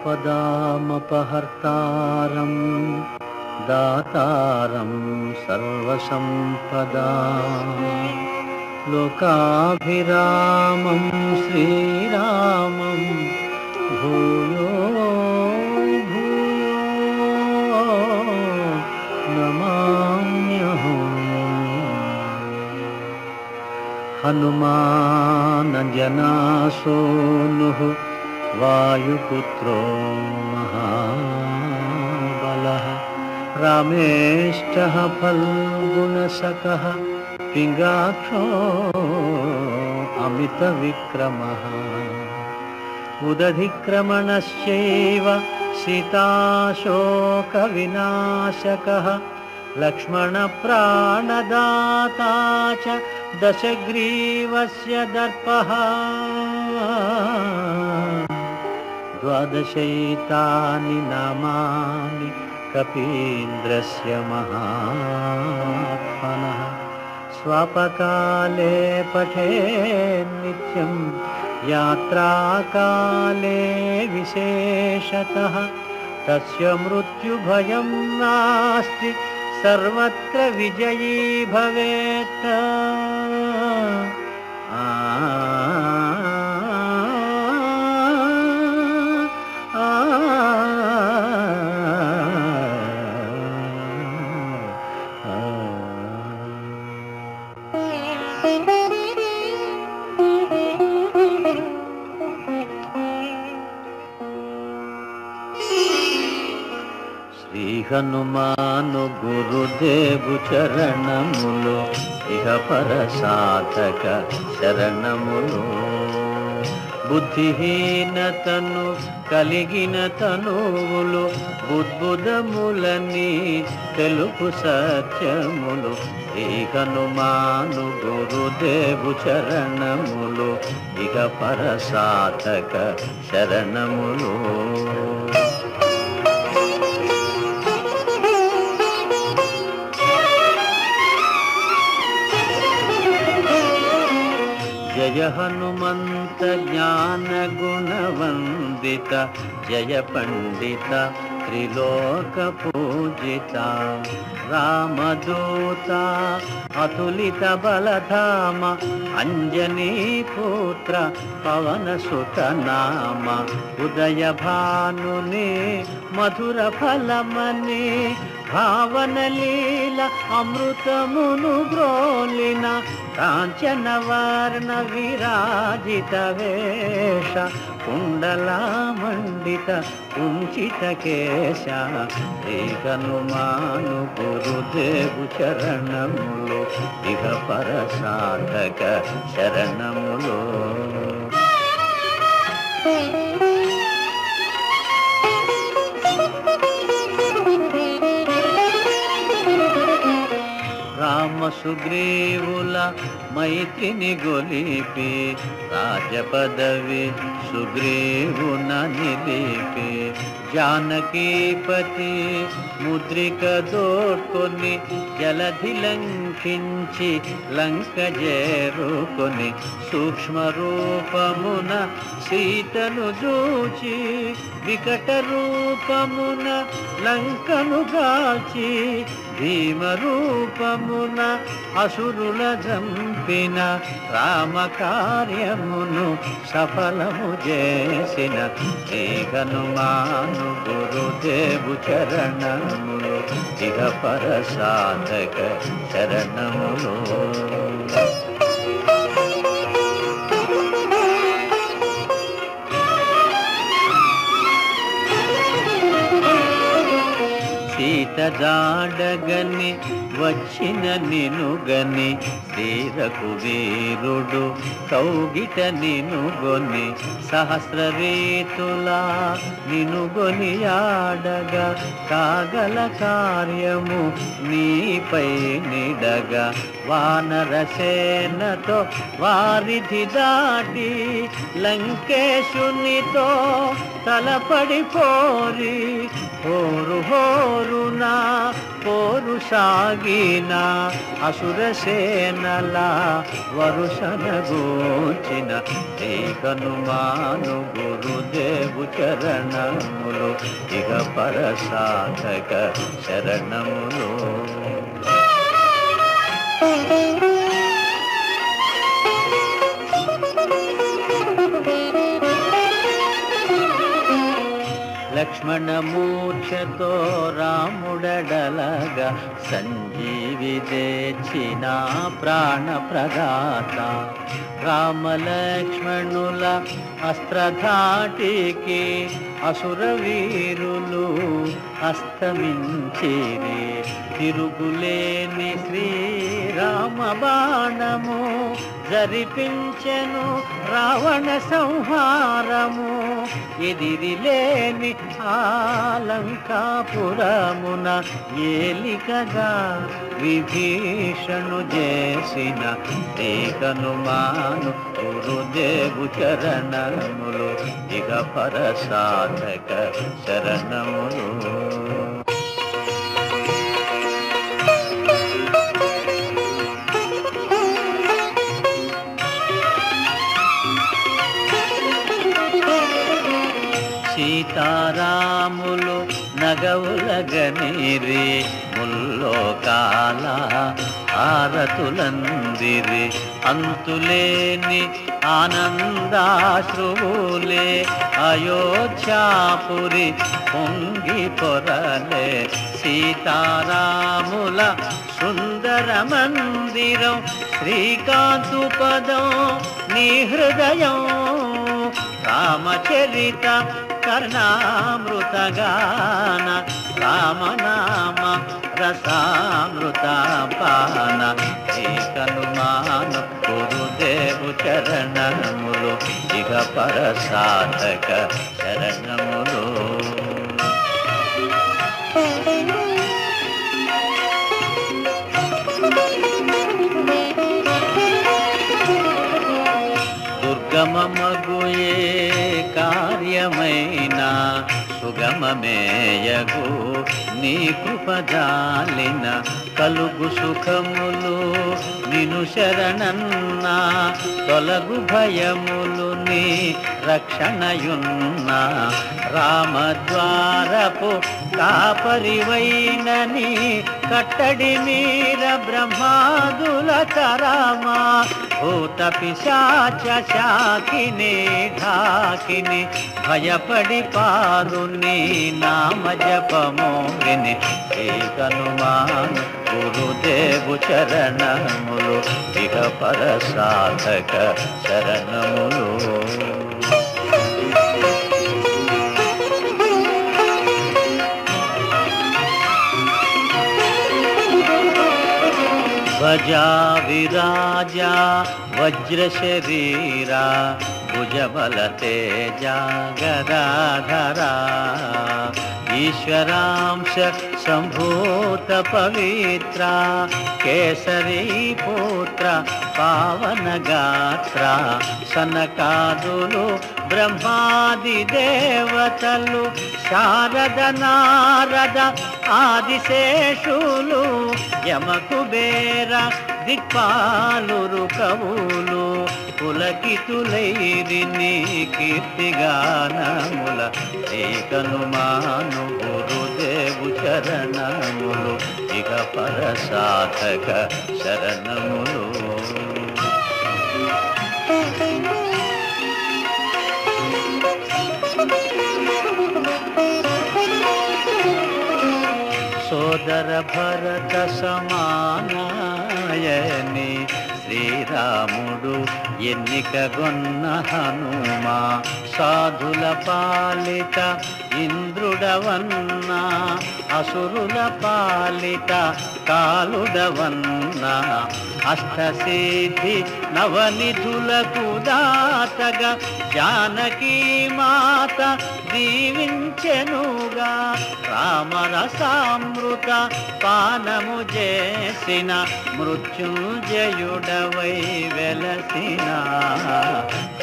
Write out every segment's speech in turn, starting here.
आपदामपहर्तारं दातारं सर्वसम्पदां लोकाभिरामं श्रीरामं भूयो भूयो नमाम्यहम्। हनुमानञ्जनासूनुः वायुपुत्रो महाबलः रामेष्टः फल्गुणसखः पिङ्गाक्षो अमितविक्रमः उदधिक्रमणश्चैव सीताशोकविनाशकः लक्ष्मणप्राणदाता च दशग्रीवस्य दर्पः द्वादशैतानि नामानि कपीन्द्रस्य महात्मनः स्वापकाले पठेन्नित्यं यात्राकाले विशेषतः तस्य मृत्युभयं नास्ति सर्वत्र विजयी भवेत्। శ్రీ హనుమాను గురుదేవు చరణములు ఇహ పర సాధక శరణములు బుద్ధిహీనతను కలిగిన తనువులు బుద్బుదములని తెలుపు సత్యములు శ్రీ హనుమాను గురుదేవు చరణములు ఇహ పర సాధక శరణములు జయ హనుమంత జ్ఞాన గుణవందిత జయ పండిత త్రిలోక పూజిత రామదూత అతులిత బలధామ అంజనీ పుత్ర పవన సుత నామ ఉదయ భానుని మధుర ఫలమని భావన లీల అమృతమును గ్రోలిన కాంచన వర్ణ విరాజిత వేష కుండలామండిత కుంచిత కేశ శ్రీ హనుమాను గురుదేవు చరణములు ఇహ పర సాధక శరణములు రామ సుగ్రీవుల మైత్రిని గొలిపి రాజపదవి సుగ్రీవున నిలిపి జానకీపతి ముద్రిక దోడ్కొని జలధి లంకించి లంక చేరుకొని సూక్ష్మ రూపమున సీతను చూచి వికట రూపమున లంకను గాల్చి భీమ రూపమున అసురుల జంపిన రామ కార్యమును సఫలము చేసిన శ్రీ హనుమాను గురుదేవు చరణములు ఇహ పర సాధక శరణములు సీత జాడగని వచ్చిన నినుగని శ్రీ రఘువీరుడు కౌగిట నినుగొని సహస్ర రీతులా నినుగొని ఆడగా కాగల కార్యము నీపై నిడగా వానరసేనతో వారిధి దాటి లంకేశునితో తలపడి పోరి హోరు హోరునా పోరు సాగిన అసురసేనల వరుసనగూర్చిన శ్రీహనుమాను గురుదేవు చరణములు ఇక పరసాధక శరణములు. లక్ష్మణమూర్ఛతో రాముడడలగా సంజీవి తెచ్చిన ప్రాణప్రదాత. రామలక్ష్మణుల అస్త్రధాటికి అసురవీరులు అస్తమించిరి. తిరుగులేని శ్రీరామ బాణము జరిపించెను రావణ సంహారము. ఎదిరిలేని ఆలంకాపురమున ఏలికగా విభీషణు చేసిన హనుమాను గురుదేవు చరణములు ఇక పరసాధక శరణములు. సీతారాములు నగవులగనిరి ముల్లోకాల హారతులందిరి. అంతులేని ఆనందాశ్రువులే అయోధ్యాపురి పొంగి పొరలే. సీతారాముల సుందర మందిరం శ్రీకాంతు పదం నీ హృదయం. రామచరిత కర్ణామృతగాన రామనామ రసామృత పాన. హనుమాను గురుదేవు చరణములు ఇక పరసాధక శరణములు. దుర్గమమగుయే కార్యమైన సుగమమేయగు నీ కృపజాలిన. కలుగు సుఖములు నిను శరణన్న తొలగు భయములు నీ రక్షణయున్న. రామద్వారపు కాపరివైనని కట్టడి మీర బ్రహ్మాదుల తరమా. భూత పిశాచ శాకిని ఢాకిని భయపడి పారు నీ నామ జపము విని. హనుమాను గురుదేవు చరణములు ఇక పరసాధక శరణములు. ధ్వజా విరాజా వజ్ర శరీరా భుజబల తేజ గదాధరా. ఈశ్వరాంశ సంభూత పవిత్ర కేసరీ పుత్ర పావన గాత్ర. సనకాదులు బ్రహ్మాది దేవతలు శారద నారద ఆదిశేషులు యమకుబేర దిక్పాలురు కవులు పులకితులైరి నీ కీర్తిగానముల. హనుమాను గురుదేవు చరణములు ఇక పరసాధక శరణములు. సోదర భరత సమానాయని శ్రీరాముడు ఎన్నికగొన్న హనుమా. సాధుల పాలిత ఇంద్రుడవన్నా అసురుల పాలిత కాలుడవన్నా. అష్టసిద్ధి నవనిధులకు దాతగా జానకీ మాత దీవించెనుగా. రామరసామృత పానము చేసిన మృత్యుంజయుడవై వెలసిన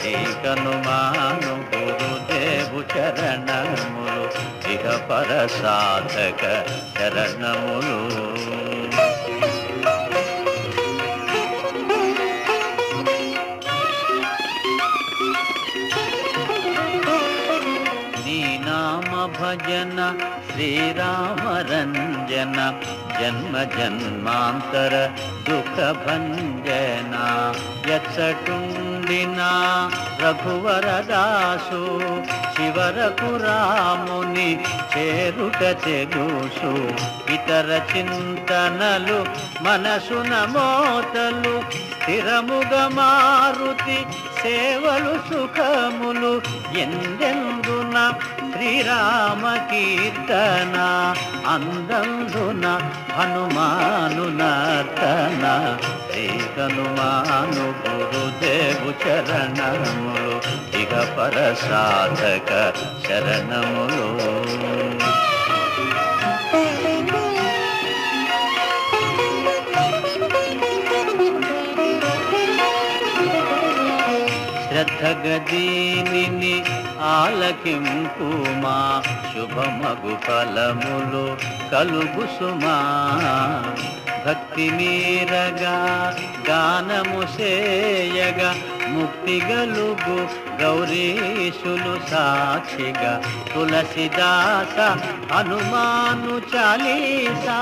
ఏకనుమాను గురుదేవు చరణములు ఇహ పర సాధక చరణములు. భజన శ్రీరామరంజన జన్మ జన్మాంతర దుఃఖ భంజన. ఎచ్చటుండిన రఘువరదాసు శివరకు రాముని చేరుట తెలుసు. ఇతర చింతనలు మనసున మోతలు స్థిరముగ మారుతి సేవలు సుఖములు. ఎందెందున శ్రీరామ కీర్తన అందందున హనుమాను నర్తన. శ్రీ హనుమాను గురుదేవు చరణములు ఇక పర సాధక శరణములు. శ్రద్ధగదీనిని ఆలకింపుమా శుభమగు ఫలములు కలుగు సుమా. భక్తి మీరగా గానము సేయగా ముక్తి గలుగు గౌరీశులు సాక్షిగా. తులసిదాస హనుమాను చాలీసా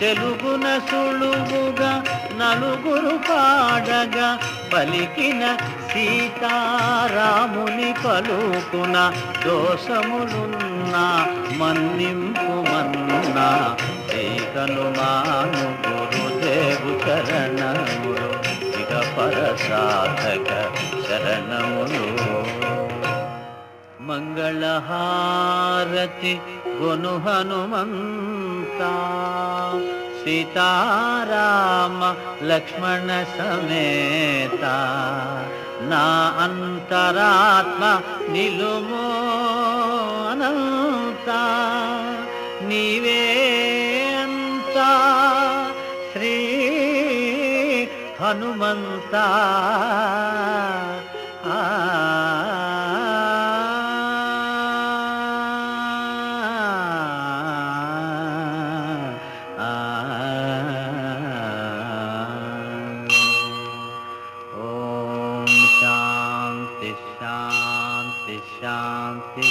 తెలుగున సులువుగా నలుగురు పాడగా. పలికిన సీతారాముని పలుకున దోషములున్నా మన్నింపు మన్నా. శ్రీ హనుమాను గురుదేవు చరణములు ఇక పర సాధక శరణములు. మంగళహారతి గొను హనుమంతా సీతారామ లక్ష్మణ సమేత. నా అంతరాత్మ నిలుమో అనంత నీవే అంతా శ్రీ హనుమంత. शांति शांति शांति।